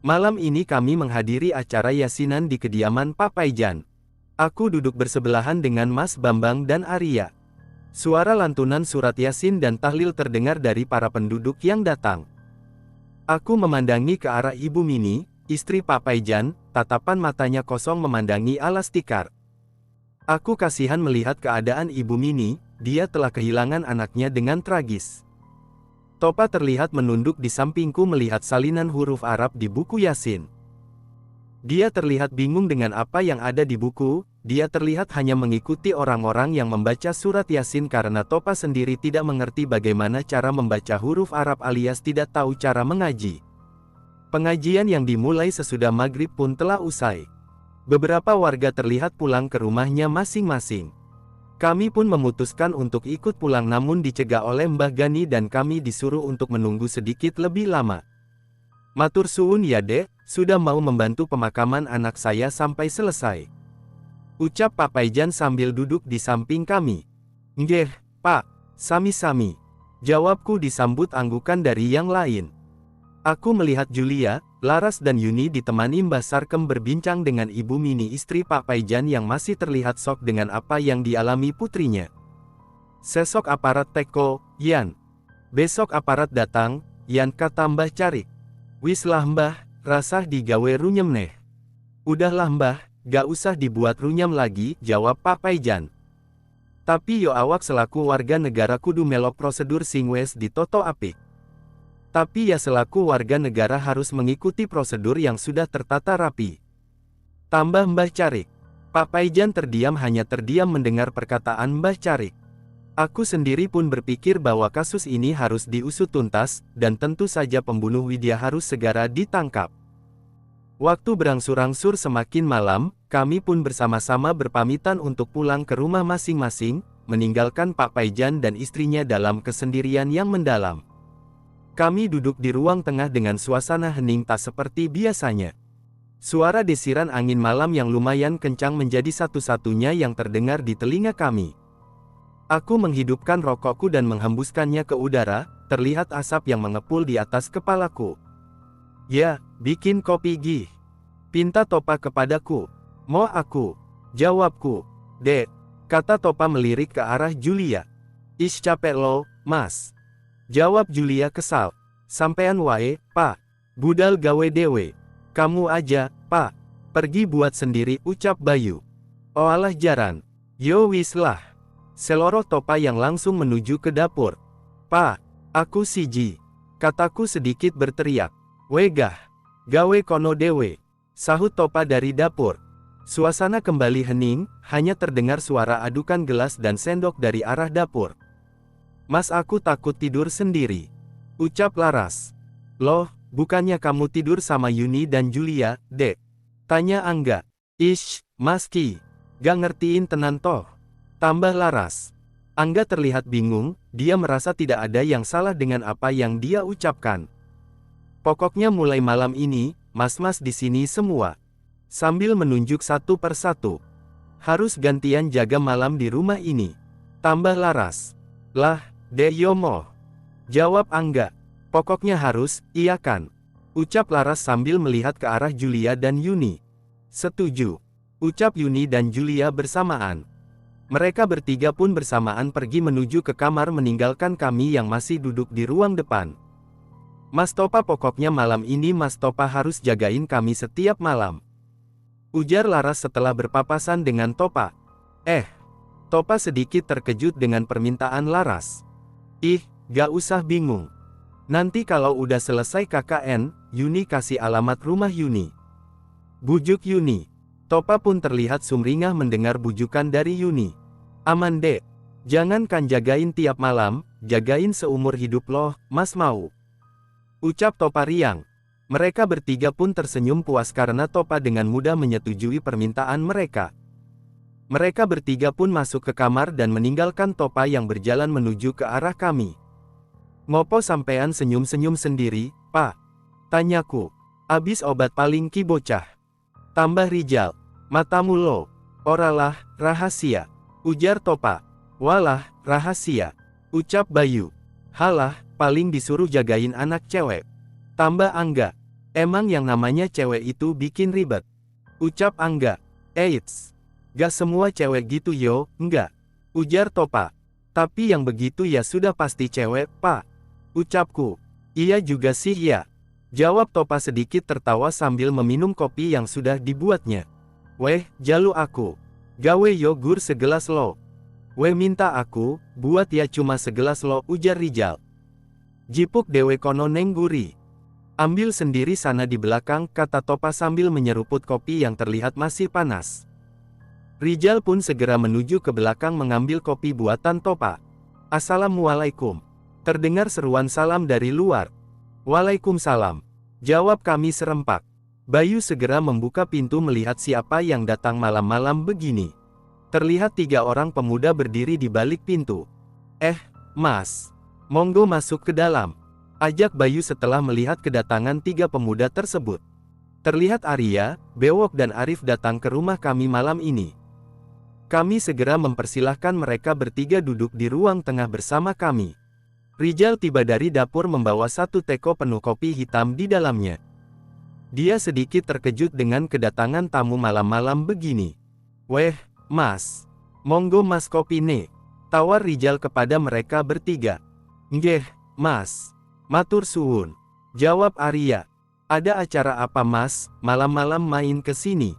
Malam ini kami menghadiri acara yasinan di kediaman Pak Paijan. Aku duduk bersebelahan dengan Mas Bambang dan Arya. Suara lantunan surat yasin dan tahlil terdengar dari para penduduk yang datang. Aku memandangi ke arah Ibu Mini, istri Pak Paijan, tatapan matanya kosong memandangi alas tikar. Aku kasihan melihat keadaan Ibu Mini, dia telah kehilangan anaknya dengan tragis. Topa terlihat menunduk di sampingku melihat salinan huruf Arab di buku Yasin. Dia terlihat bingung dengan apa yang ada di buku, dia terlihat hanya mengikuti orang-orang yang membaca surat Yasin karena Topa sendiri tidak mengerti bagaimana cara membaca huruf Arab alias tidak tahu cara mengaji. Pengajian yang dimulai sesudah maghrib pun telah usai. Beberapa warga terlihat pulang ke rumahnya masing-masing. Kami pun memutuskan untuk ikut pulang namun dicegah oleh Mbah Gani dan kami disuruh untuk menunggu sedikit lebih lama. Matur suwun ya dek, sudah mau membantu pemakaman anak saya sampai selesai. Ucap Pak Paijan sambil duduk di samping kami. Nggih, Pak, sami-sami. Jawabku disambut anggukan dari yang lain. Aku melihat Julia, Laras dan Yuni ditemani Mbah Sarkem berbincang dengan Ibu Mini istri Pak Paijan yang masih terlihat shock dengan apa yang dialami putrinya. Sesok aparat teko, Yan. Besok aparat datang, Yan kata Mbah Carik. Wis lah Mbah, rasah digawe runyem neh. Udahlah Mbah, gak usah dibuat runyam lagi, jawab Pak Paijan. Tapi yo awak selaku warga negara kudu melok prosedur sing wes ditoto apik. Tapi ya selaku warga negara harus mengikuti prosedur yang sudah tertata rapi. Tambah Mbah Carik. Pak Paijan hanya terdiam mendengar perkataan Mbah Carik. Aku sendiri pun berpikir bahwa kasus ini harus diusut tuntas, dan tentu saja pembunuh Widya harus segera ditangkap. Waktu berangsur-angsur semakin malam, kami pun bersama-sama berpamitan untuk pulang ke rumah masing-masing, meninggalkan Pak Paijan dan istrinya dalam kesendirian yang mendalam. Kami duduk di ruang tengah dengan suasana hening tak seperti biasanya. Suara desiran angin malam yang lumayan kencang menjadi satu-satunya yang terdengar di telinga kami. Aku menghidupkan rokokku dan menghembuskannya ke udara, terlihat asap yang mengepul di atas kepalaku. Ya, bikin kopi gih. Pinta Topa kepadaku. Mau aku? Jawabku. Dek, kata Topa melirik ke arah Julia. Ish capek lo, mas. Jawab Julia kesal. Sampean wae, Pak. Budal gawe dewe. Kamu aja, Pak. Pergi buat sendiri, ucap Bayu. Oalah jaran. Yo wis lah. Seloroh Topa yang langsung menuju ke dapur. Pak, aku siji. Kataku sedikit berteriak. Wegah. Gawe kono dewe. Sahut Topa dari dapur. Suasana kembali hening, hanya terdengar suara adukan gelas dan sendok dari arah dapur. Mas aku takut tidur sendiri. Ucap Laras. Loh, bukannya kamu tidur sama Yuni dan Julia, dek? Tanya Angga. Ish, Mas Ki. Gak ngertiin tenan toh. Tambah Laras. Angga terlihat bingung, dia merasa tidak ada yang salah dengan apa yang dia ucapkan. Pokoknya mulai malam ini, mas-mas di sini semua. Sambil menunjuk satu persatu. Harus gantian jaga malam di rumah ini. Tambah Laras. Lah, Dek Yomo. Jawab Angga. Pokoknya harus, iya kan? Ucap Laras sambil melihat ke arah Julia dan Yuni. Setuju. Ucap Yuni dan Julia bersamaan. Mereka bertiga pun bersamaan pergi menuju ke kamar meninggalkan kami yang masih duduk di ruang depan. Mas Topa pokoknya malam ini Mas Topa harus jagain kami setiap malam. Ujar Laras setelah berpapasan dengan Topa. Topa sedikit terkejut dengan permintaan Laras. Ih, gak usah bingung. Nanti kalau udah selesai KKN, Yuni kasih alamat rumah Yuni. Bujuk Yuni. Topa pun terlihat sumringah mendengar bujukan dari Yuni. Aman dek. Jangan kan jagain tiap malam, jagain seumur hidup loh, mas mau. Ucap Topa riang. Mereka bertiga pun tersenyum puas karena Topa dengan mudah menyetujui permintaan mereka. Mereka bertiga pun masuk ke kamar dan meninggalkan Topa yang berjalan menuju ke arah kami. Ngopo sampean senyum-senyum sendiri, Pak? Tanyaku. Abis obat paling ki bocah. Tambah Rijal. Matamu lo. Oralah, rahasia. Ujar Topa. Walah, rahasia. Ucap Bayu. Halah, paling disuruh jagain anak cewek. Tambah Angga. Emang yang namanya cewek itu bikin ribet? Ucap Angga. Eits. Gak semua cewek gitu yo, enggak. Ujar Topa. Tapi yang begitu ya sudah pasti cewek, Pak. Ucapku. Iya juga sih ya. Jawab Topa sedikit tertawa sambil meminum kopi yang sudah dibuatnya. Weh, jalu aku. Gawe yo gur segelas lo. Weh minta aku, buat ya cuma segelas lo, ujar Rijal. Jipuk dewe kono neng guri. Ambil sendiri sana di belakang, kata Topa sambil menyeruput kopi yang terlihat masih panas. Rijal pun segera menuju ke belakang mengambil kopi buatan Topa. Assalamualaikum. Terdengar seruan salam dari luar. Waalaikumsalam. Jawab kami serempak. Bayu segera membuka pintu melihat siapa yang datang malam-malam begini. Terlihat 3 orang pemuda berdiri di balik pintu. Mas. Monggo masuk ke dalam. Ajak Bayu setelah melihat kedatangan 3 pemuda tersebut. Terlihat Arya, Bewok dan Arif datang ke rumah kami malam ini. Kami segera mempersilahkan mereka bertiga duduk di ruang tengah bersama kami. Rijal tiba dari dapur membawa 1 teko penuh kopi hitam di dalamnya. Dia sedikit terkejut dengan kedatangan tamu malam-malam begini. Weh, Mas. Monggo mas kopi ne. Tawar Rijal kepada mereka bertiga. Nggih, Mas. Matur suwun. Jawab Arya. Ada acara apa Mas, malam-malam main ke sini?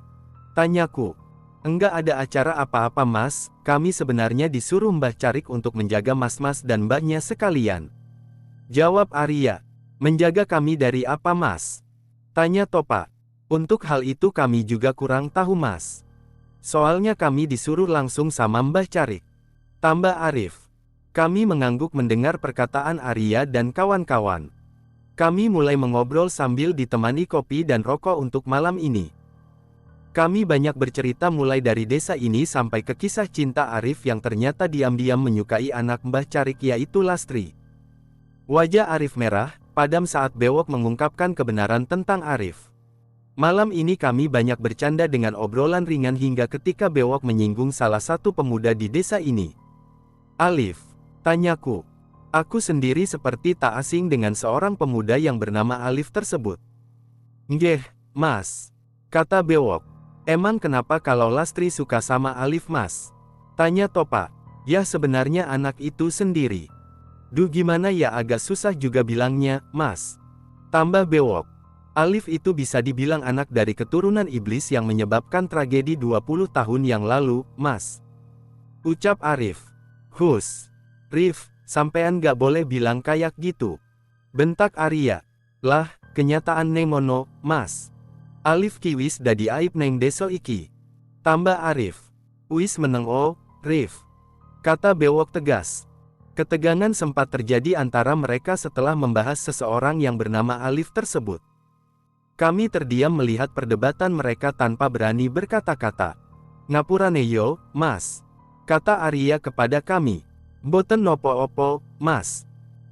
Tanyaku. Enggak ada acara apa-apa Mas, kami sebenarnya disuruh Mbah Carik untuk menjaga mas-mas dan mbahnya sekalian. Jawab Arya. Menjaga kami dari apa Mas? Tanya Topa. Untuk hal itu kami juga kurang tahu Mas. Soalnya kami disuruh langsung sama Mbah Carik. Tambah Arif. Kami mengangguk mendengar perkataan Arya dan kawan-kawan. Kami mulai mengobrol sambil ditemani kopi dan rokok untuk malam ini. Kami banyak bercerita mulai dari desa ini sampai ke kisah cinta Arif yang ternyata diam-diam menyukai anak Mbah Carik yaitu Lastri. Wajah Arif merah, padam saat Bewok mengungkapkan kebenaran tentang Arif. Malam ini kami banyak bercanda dengan obrolan ringan hingga ketika Bewok menyinggung salah satu pemuda di desa ini. Alif. Tanyaku. Aku sendiri seperti tak asing dengan seorang pemuda yang bernama Alif tersebut. Nggih, Mas. Kata Bewok. Emang kenapa kalau Lastri suka sama Alif Mas? Tanya Topa. Ya sebenarnya anak itu sendiri. Duh gimana ya agak susah juga bilangnya, Mas. Tambah Bewok. Alif itu bisa dibilang anak dari keturunan iblis yang menyebabkan tragedi 20 tahun yang lalu, Mas. Ucap Arif. Hus. Rif, sampean gak boleh bilang kayak gitu. Bentak Arya. Lah, kenyataan neng mono, Mas. Alif kiwis dadi aib neng deso iki. Tambah Arif. Wis meneng Rif. Kata Bewok tegas. Ketegangan sempat terjadi antara mereka setelah membahas seseorang yang bernama Alif tersebut. Kami terdiam melihat perdebatan mereka tanpa berani berkata-kata. Ngapurane yo, Mas. Kata Arya kepada kami. Mboten nopo-opo, Mas.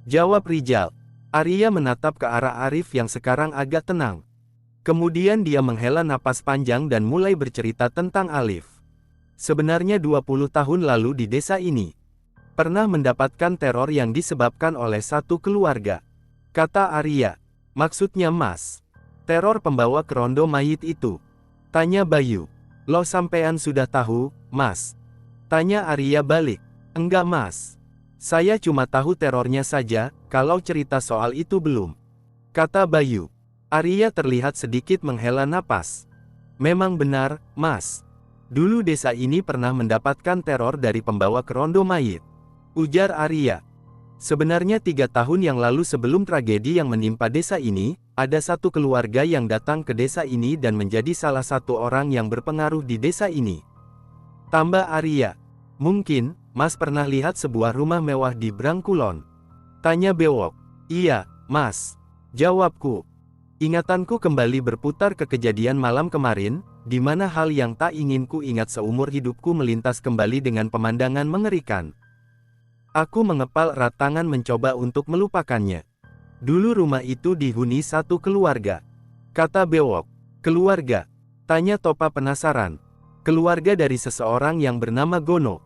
Jawab Rijal. Arya menatap ke arah Arif yang sekarang agak tenang. Kemudian dia menghela napas panjang dan mulai bercerita tentang Alif. Sebenarnya 20 tahun lalu di desa ini, pernah mendapatkan teror yang disebabkan oleh satu keluarga. Kata Arya. Maksudnya Mas? Teror pembawa kerondo mayit itu? Tanya Bayu. Lo sampean sudah tahu, Mas? Tanya Arya balik. Enggak Mas. Saya cuma tahu terornya saja, kalau cerita soal itu belum. Kata Bayu. Arya terlihat sedikit menghela napas. Memang benar, Mas. Dulu desa ini pernah mendapatkan teror dari pembawa kerondo mayit. Ujar Arya. Sebenarnya 3 tahun yang lalu sebelum tragedi yang menimpa desa ini, ada satu keluarga yang datang ke desa ini dan menjadi salah satu orang yang berpengaruh di desa ini. Tambah Arya. Mungkin, Mas pernah lihat sebuah rumah mewah di Brangkulon? Tanya Bewok. Iya, Mas. Jawabku. Ingatanku kembali berputar ke kejadian malam kemarin, di mana hal yang tak ingin ku ingat seumur hidupku melintas kembali dengan pemandangan mengerikan. Aku mengepal erat tangan mencoba untuk melupakannya. Dulu rumah itu dihuni satu keluarga. Kata Bewok. Keluarga? Tanya Topa penasaran. Keluarga dari seseorang yang bernama Gono.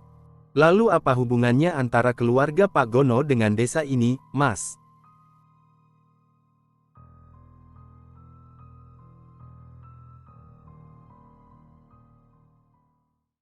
Lalu apa hubungannya antara keluarga Pak Gono dengan desa ini, Mas?